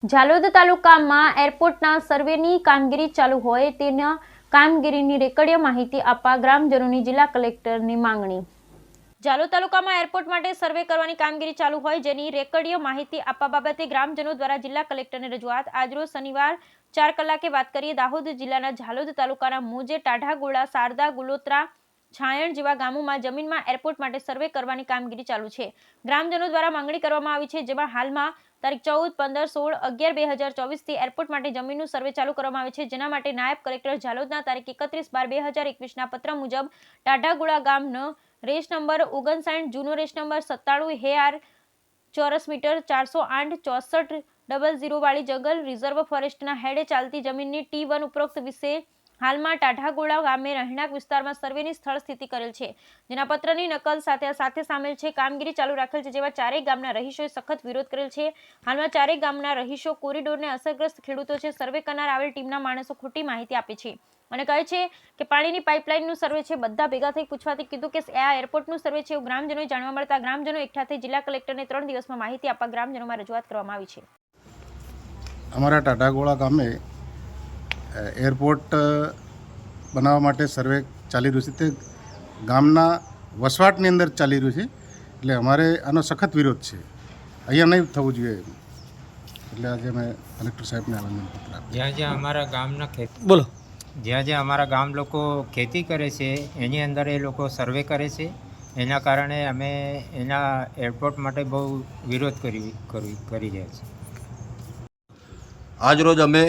ઝાલોદ તાલુકામાં એરપોર્ટના સર્વેની કામગીરી ચાલુ હોય તેના કામગીરીની રેકર્ડીય માહિતી આપવા ગ્રામજનોની જિલ્લા કલેક્ટરની માંગણી। ઝાલોદ તાલુકામાં એરપોર્ટ માટે સર્વે કરવાની કામગીરી ચાલુ હોય જેની રેકર્ડીય માહિતી આપવા બાબતે ગ્રામજનો દ્વારા જિલ્લા કલેક્ટરને રજૂઆત। આજરોજ શનિવાર 4 કલાકે વાત કરીએ। દાહોદ જિલ્લાના ઝાલોદ તાલુકાના મોજે, ટાઢાગોળા, શારદા, ગુલોત્રા, છાયણ જેવા ગામોમાં જમીનમાં એરપોર્ટ માટે સર્વે કરવાની કામગીરી ચાલુ છે। ગ્રામજનો દ્વારા માંગણી કરવામાં આવી છે, જેમાં હાલમાં તારીખ 14, 15, 16, 11, 2024 થી એરપોર્ટ માટે જમીનનું સર્વે ચાલુ કરવામાં આવે છે, જેના માટે નાયબ કલેક્ટર ઝાલોદના તારીખ 31/12/2021 ના પત્ર મુજબ ટાઢાગોળા ગામનો રેસ નંબર 59, જૂનો રેસ નંબર 97 હેઆર ચોરસ મીટર 408 6400 વાળી જંગલ રિઝર્વ ફોરેસ્ટના હેડે ચાલતી જમીનની T1 ઉપરોક્ત વિશે હાલમાં ટાઢાગોળા ગામે રહેણાંક વિસ્તારમાં સર્વેની સ્થળ સ્થિતિ કરેલ છે, જેના પત્રની નકલ સાથે સામેલ છે। કામગીરી ચાલુ રાખેલ છે, જેમાં ચારેય ગામના રહીશોએ સખત વિરોધ કરેલ છે। હાલમાં ચારેય ગામના રહીશો કોરિડોરને અસરગ્રસ્ત ખેડૂતો છે। સર્વે કરનાર આવેલ ટીમના માણસો ખોટી માહિતી આપે છે અને કહે છે કે પાણીની પાઇપલાઇનનું સર્વે છે। બધા ભેગા થઈ પૂછવાથી કીધું કે આ એરપોર્ટનું સર્વે છે, એવું ગ્રામજનોએ જાણવા મળતા ગ્રામજનો એકઠા થઈ જિલ્લા કલેક્ટરને 3 દિવસમાં માહિતી આપવા ગ્રામજનોમાં રજૂઆત કરવામાં આવી છે। અમારા ટાઢાગોળા ગામે એરપોર્ટ બનાવવા માટે સર્વે ચાલી રહ્યું છે, તે ગામના વસવાટની અંદર ચાલી રહ્યું છે, એટલે અમારે આનો સખત વિરોધ છે। અહીંયા નહીં થવું જોઈએ, એટલે આજે અમે કલેક્ટર સાહેબને આવેદનપત્ર આપ્યું। જ્યાં અમારા ગામ લોકો ખેતી કરે છે એની અંદર એ લોકો સર્વે કરે છે, એના કારણે અમે એના એરપોર્ટ માટે બહુ વિરોધ કરી રહ્યા છીએ। આજ રોજ અમે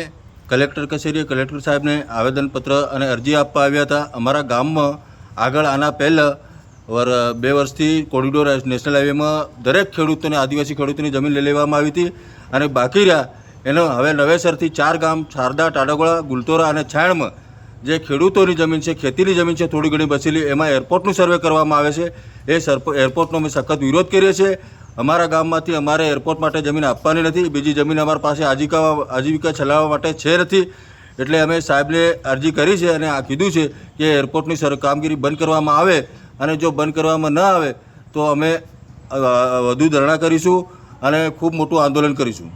કલેક્ટર કચેરીએ કલેક્ટર સાહેબને આવેદનપત્ર અને અરજી આપવા આવ્યા હતા। અમારા ગામમાં આગળ આના પહેલાં 2 વર્ષથી કોરિડોર નેશનલ હાઈવેમાં દરેક ખેડૂતોને, આદિવાસી ખેડૂતોની જમીન લઈ લેવામાં આવી હતી અને બાકી રહ્યા એનો હવે નવેસરથી 4 ગામ શારદા, ટાઢાગોળા, ગુલતોરા અને છાયણમાં જે ખેડૂતોની જમીન છે, ખેતીની જમીન છે, થોડી ઘણી બચેલી, એમાં એરપોર્ટનું સર્વે કરવામાં આવે છે। એ એરપોર્ટનો અમે સખત વિરોધ કરીએ છીએ। અમારા ગામમાંથી અમારે એરપોર્ટ માટે જમીન આપવાની નથી, બીજી જમીન અમારી પાસે આજીવિકા ચલાવવા માટે છે નથી, એટલે અમે સાહેબને અરજી કરી છે અને આ કીધું છે કે એરપોર્ટની કામગીરી બંધ કરવામાં આવે અને જો બંધ કરવામાં ન આવે તો અમે વધુ ધરણા કરીશું અને ખૂબ મોટું આંદોલન કરીશું।